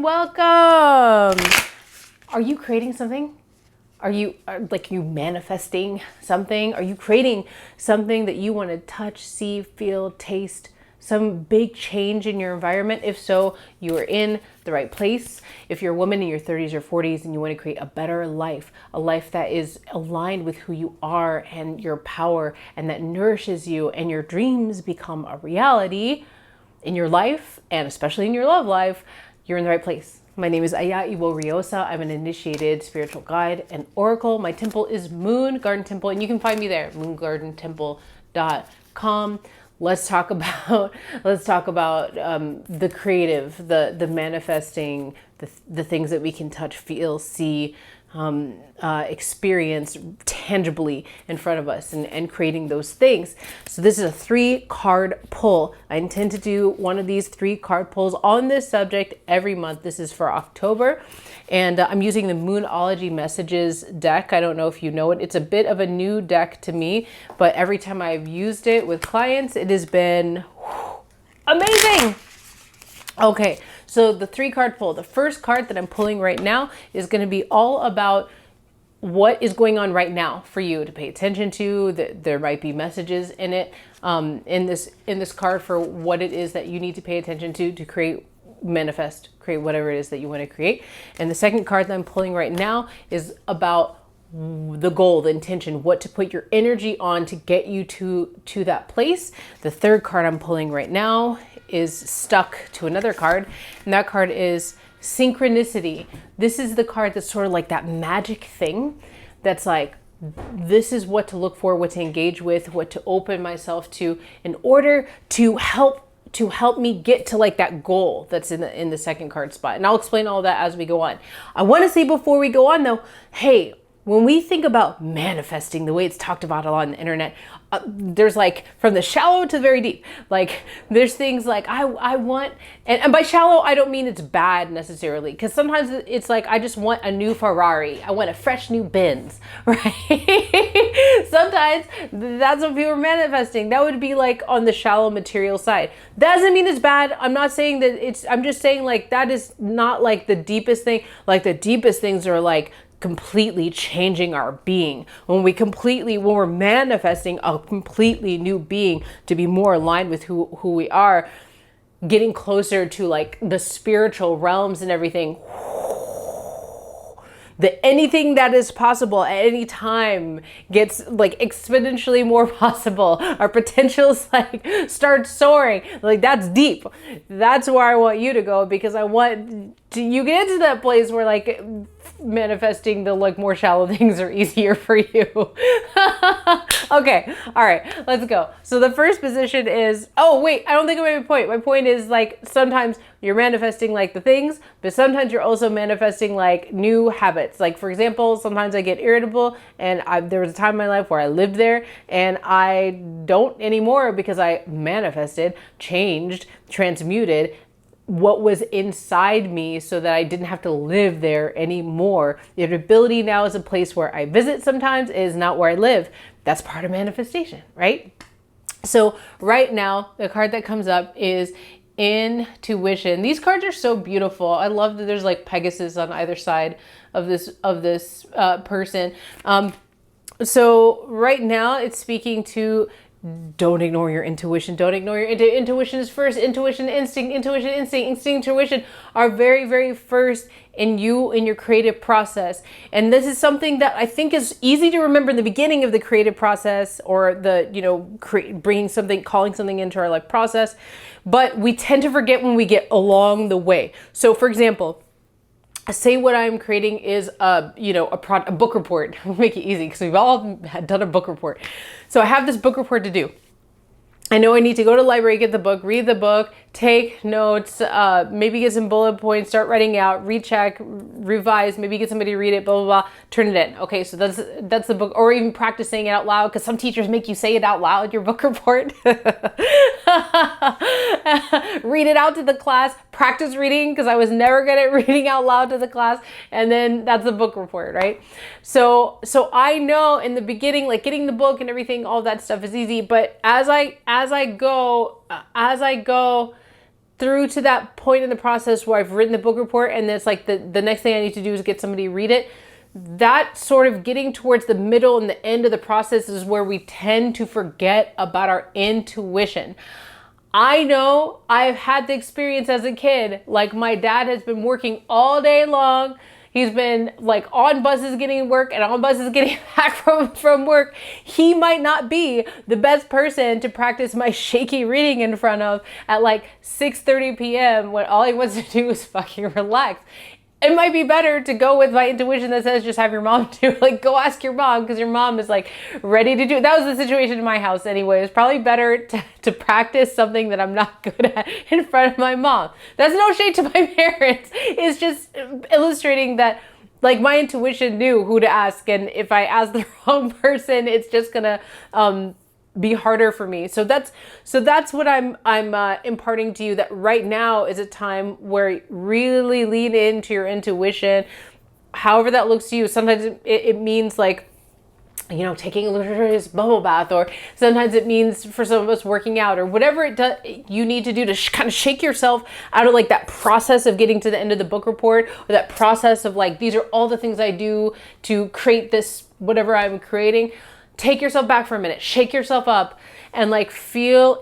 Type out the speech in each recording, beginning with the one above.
welcome. Are you creating something? Are you manifesting something? Are you creating something that you want to touch, see, feel, taste? Some big change in your environment? If so, you are in the right place. If you're a woman in your 30s or 40s and you want to create a better life, a life that is aligned with who you are and your power and that nourishes you and your dreams become a reality in your life and especially in your love life, you're in the right place. My name is Iworiosa. I'm an initiated spiritual guide and oracle. My temple is Moon Garden Temple, and you can find me there, moongardentemple.com. Let's talk about the creative, the manifesting, the things that we can touch, feel, see, experience tangibly in front of us, and creating those things. So this is a 3-card pull. I intend to do one of these 3-card pulls on this subject every month. This is for October, and I'm using the Moonology Messages deck. I don't know if you know it. It's a bit of a new deck to me, but every time I've used it with clients, it has been amazing. Okay, so the 3-card pull. The first card that I'm pulling right now is going to be all about what is going on right now for you to pay attention to. There might be messages in it, in this card for what it is that you need to pay attention to create, manifest, create whatever it is that you want to create. And the second card that I'm pulling right now is about the goal, the intention, what to put your energy on to get you to that place. The third card I'm pulling right now is stuck to another card, and that card is synchronicity. This is the card that's sort of like that magic thing that's like, this is what to look for, what to engage with, what to open myself to in order to help me get to like that goal that's in the second card spot. And I'll explain all that as we go on. I want to say before we go on though, hey, when we think about manifesting, the way it's talked about a lot on the internet, there's like from the shallow to the very deep. Like there's things like I want, and by shallow, I don't mean it's bad necessarily, because sometimes it's like, I just want a new Ferrari. I want a fresh new Benz, right? Sometimes that's what people are manifesting. That would be like on the shallow material side. That doesn't mean it's bad. I'm not saying that I'm just saying like that is not like the deepest thing. Like the deepest things are like completely changing our being. When we're manifesting a completely new being to be more aligned with who we are, getting closer to like the spiritual realms and everything, that anything that is possible at any time gets like exponentially more possible. Our potentials like start soaring. Like that's deep. That's where I want you to go, because I want you get into that place where like manifesting the like more shallow things are easier for you. Okay, all right, let's go. So the first position is, oh wait, I don't think I made my point. My point is like sometimes you're manifesting like the things, but sometimes you're also manifesting like new habits. Like for example, sometimes I get irritable, and there was a time in my life where I lived there, and I don't anymore because I manifested, changed, transmuted what was inside me so that I didn't have to live there anymore. The ability now is a place where I visit sometimes, is not where I live. That's part of manifestation, right? So right now, the card that comes up is intuition. These cards are so beautiful. I love that there's like Pegasus on either side of this person. So right now it's speaking to, don't ignore your intuition. Don't ignore your intuition is first. Intuition, instinct, intuition are very, very first in you, in your creative process. And this is something that I think is easy to remember in the beginning of the creative process, or the, bringing something, calling something into our life process. But we tend to forget when we get along the way. So for example, say what I'm creating is a book report. We'll make it easy because we've all done a book report. So I have this book report to do. I know I need to go to the library, get the book, read the book, take notes, maybe get some bullet points, start writing out, recheck, revise, maybe get somebody to read it, blah, blah, blah, turn it in. Okay, so that's the book, or even practicing it out loud, because some teachers make you say it out loud, your book report. Read it out to the class, practice reading, because I was never good at reading out loud to the class, and then that's the book report, right? So I know in the beginning, like getting the book and everything, all that stuff is easy, but as I go through to that point in the process where I've written the book report and it's like the next thing I need to do is get somebody to read it. That sort of getting towards the middle and the end of the process is where we tend to forget about our intuition. I know I've had the experience as a kid. Like, my dad has been working all day long. He's been like on buses getting work and on buses getting back from work. He might not be the best person to practice my shaky reading in front of at like 6:30 p.m. when all he wants to do is fucking relax. It might be better to go with my intuition that says just have your mom do, like, go ask your mom, because your mom is like ready to do it. That was the situation in my house anyway. It's probably better to practice something that I'm not good at in front of my mom. That's no shade to my parents. It's just illustrating that, like, my intuition knew who to ask, and if I ask the wrong person, it's just gonna be harder for me. So that's what I'm imparting to you, that right now is a time where really lean into your intuition, however that looks to you. Sometimes it means, like, you know, taking a luxurious bubble bath, or sometimes it means for some of us working out, or whatever it does you need to do to kind of shake yourself out of like that process of getting to the end of the book report, or that process of like, these are all the things I do to create this, whatever I'm creating. Take yourself back for a minute, shake yourself up, and like feel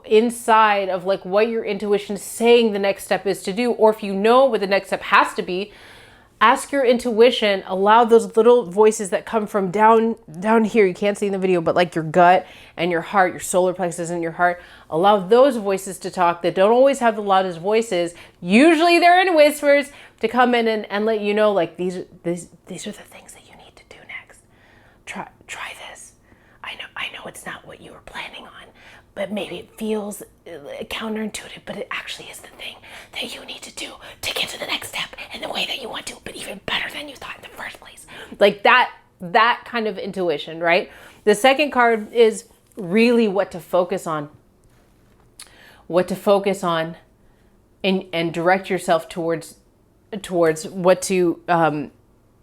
inside of like what your intuition is saying the next step is to do. Or if you know what the next step has to be, ask your intuition, allow those little voices that come from down here. You can't see in the video, but like your gut and your heart, your solar plexus and your heart, allow those voices to talk that don't always have the loudest voices. Usually they're in whispers, to come in and let you know, like, these are the things that you need to do next. Try this. I know it's not what you were planning on, but maybe it feels counterintuitive, but it actually is the thing that you need to do to get to the next step in the way that you want to, but even better than you thought in the first place. Like that kind of intuition, right? The second card is really what to focus on. What to focus on and direct yourself towards what to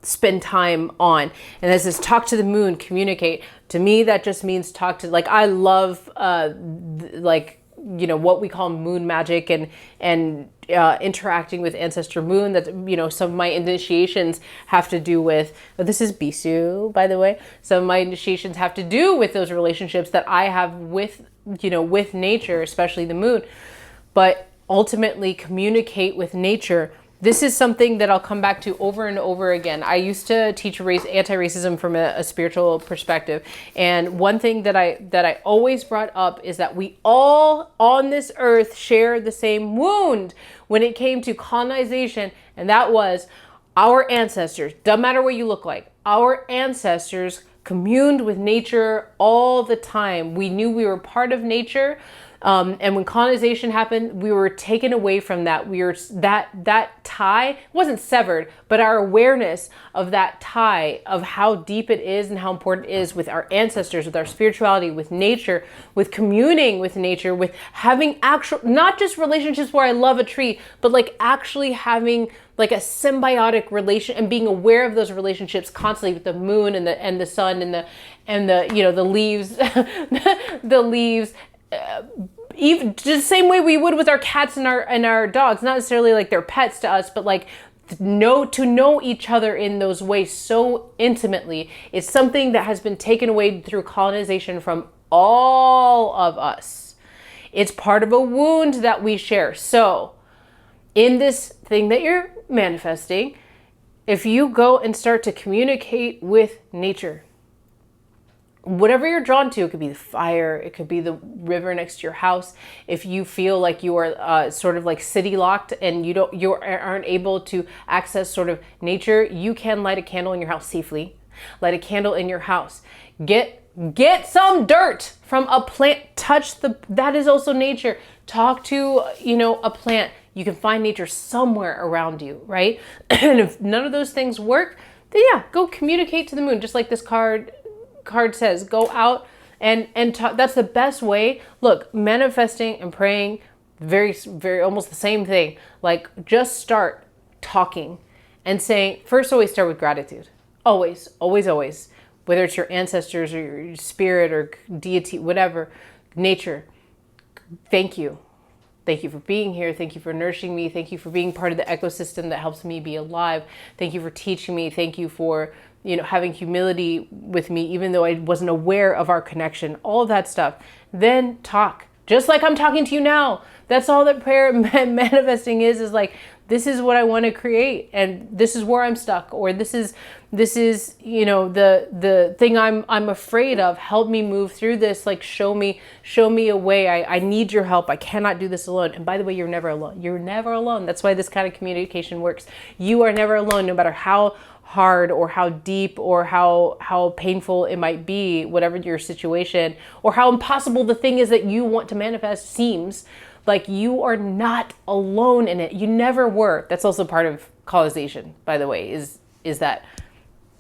spend time on. And this is talk to the moon, communicate. To me, that just means talk to, like, I love like, you know, what we call moon magic and interacting with ancestor moon. That, you know, some of my initiations have to do with, this is Bisu, by the way. Some of my initiations have to do with those relationships that I have with, you know, with nature, especially the moon. But ultimately communicate with nature. This is something that I'll come back to over and over again. I used to teach anti-racism from a spiritual perspective. And one thing that I always brought up is that we all on this earth share the same wound when it came to colonization. And that was our ancestors. Doesn't matter what you look like. Our ancestors communed with nature all the time. We knew we were part of nature. And when colonization happened, we were taken away from that. We were that tie wasn't severed, but our awareness of that tie, of how deep it is and how important it is with our ancestors, with our spirituality, with nature, with communing with nature, with having actual, not just relationships where I love a tree, but like actually having like a symbiotic relation and being aware of those relationships constantly with the moon and the sun and the you know, the leaves, the leaves. Even just the same way we would with our cats and our dogs, not necessarily like they're pets to us, but like to know each other in those ways so intimately is something that has been taken away through colonization from all of us. It's part of a wound that we share. So in this thing that you're manifesting, if you go and start to communicate with nature, whatever you're drawn to, it could be the fire, it could be the river next to your house. If you feel like you are sort of like city locked and you aren't able to access sort of nature, you can light a candle in your house safely. Light a candle in your house. Get some dirt from a plant. That is also nature. Talk to, you know, a plant. You can find nature somewhere around you, right? And if none of those things work, then yeah, go communicate to the moon, just like this card says. Go out and talk. That's the best way. Look, manifesting and praying, very almost the same thing. Like, just start talking and saying, first, always start with gratitude. Always. Whether it's your ancestors or your spirit or deity, whatever, nature. Thank you. Thank you for being here. Thank you for nourishing me. Thank you for being part of the ecosystem that helps me be alive. Thank you for teaching me. Thank you for, having humility with me, even though I wasn't aware of our connection, all of that stuff. Then talk, just like I'm talking to you now. That's all that prayer and manifesting is like, this is what I want to create, and this is where I'm stuck, or this is the thing I'm afraid of. Help me move through this. Like, show me a way. I need your help. I cannot do this alone. And by the way, you're never alone. You're never alone. That's why this kind of communication works. You are never alone, no matter how hard or how deep or how painful it might be, whatever your situation, or how impossible the thing is that you want to manifest seems. Like, you are not alone in it. You never were. That's also part of causation, by the way, is that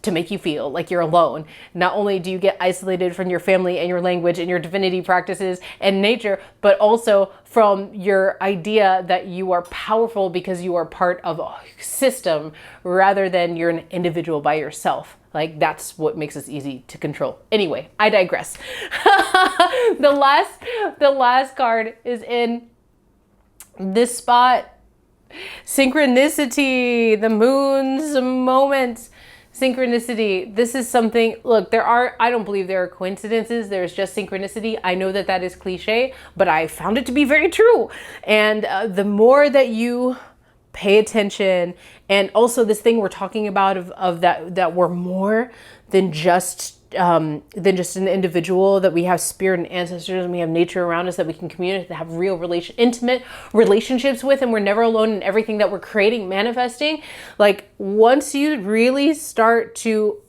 to make you feel like you're alone. Not only do you get isolated from your family and your language and your divinity practices and nature, but also from your idea that you are powerful because you are part of a system rather than you're an individual by yourself. Like, that's what makes us easy to control. Anyway, I digress. The last card is in this spot. Synchronicity, the moon's moment. Synchronicity. This is something, look, I don't believe there are coincidences. There's just synchronicity. I know that is cliche, but I found it to be very true. And the more that you pay attention, and also this thing we're talking about of that we're more than just an individual, that we have spirit and ancestors, and we have nature around us that we can communicate, that have real intimate relationships with, and we're never alone in everything that we're creating, manifesting. Like, once you really start to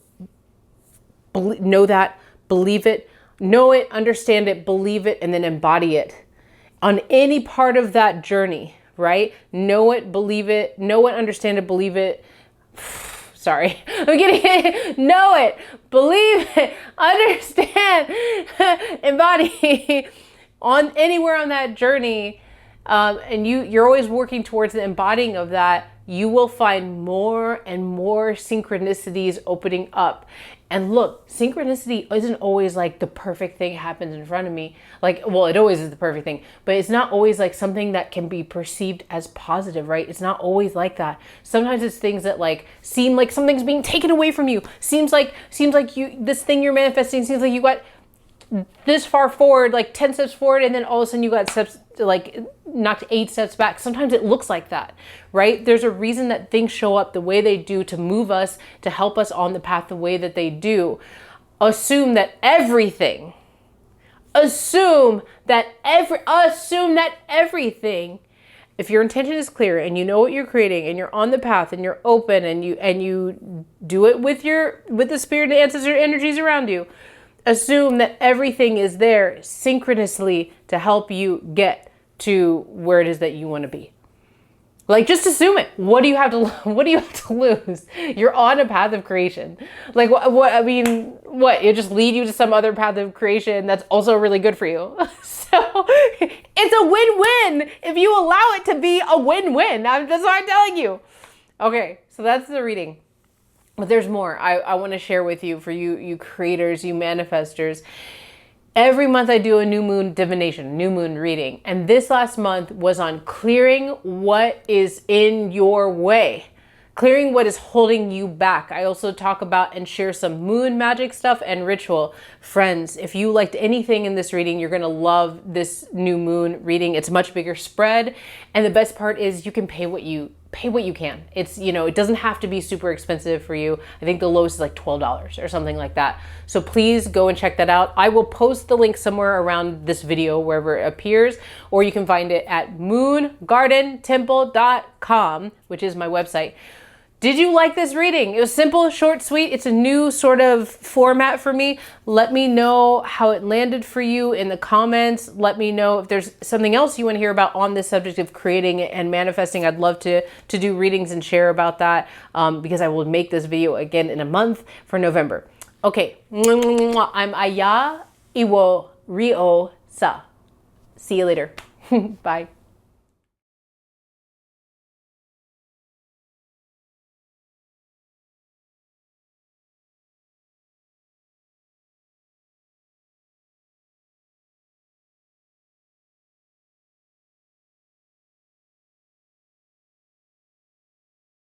know that, believe it, know it, understand it, believe it, and then embody it on any part of that journey, right? Know it, believe it, understand it, believe it. Sorry, I'm getting it. Know it, believe it, understand, embody on anywhere on that journey. And you're always working towards the embodying of that. You will find more and more synchronicities opening up. And look, synchronicity isn't always like the perfect thing happens in front of me. Like, well, it always is the perfect thing, but it's not always like something that can be perceived as positive, right? It's not always like that. Sometimes it's things that like seem like something's being taken away from you. Seems like this thing you're manifesting seems like you got this far forward, like 10 steps forward, and then all of a sudden you got steps, like knocked 8 steps back. Sometimes it looks like that, right? There's a reason that things show up the way they do to move us, to help us on the path the way that they do. Assume that everything, if your intention is clear and you know what you're creating and you're on the path and you're open and you do it with the spirit and ancestor energies around you, assume that everything is there synchronously to help you get to where it is that you want to be. Like, just assume it. What do you have to lose? You're on a path of creation. Like, what? It just lead you to some other path of creation that's also really good for you. So it's a win-win if you allow it to be a win-win. That's what I'm telling you. Okay, so that's the reading. But there's more I want to share with you, for you creators, you manifestors. Every month I do a new moon divination, new moon reading. And this last month was on clearing what is in your way, clearing what is holding you back. I also talk about and share some moon magic stuff and ritual. Friends, if you liked anything in this reading, you're going to love this new moon reading. It's a much bigger spread. And the best part is you can pay what you can. It's, it doesn't have to be super expensive for you. I think the lowest is like $12 or something like that. So please go and check that out. I will post the link somewhere around this video, wherever it appears, or you can find it at moongardentemple.com, which is my website. Did you like this reading? It was simple, short, sweet. It's a new sort of format for me. Let me know how it landed for you in the comments. Let me know if there's something else you want to hear about on this subject of creating and manifesting. I'd love to do readings and share about that, because I will make this video again in a month for November. Okay, I'm Iworiosa. See you later. Bye.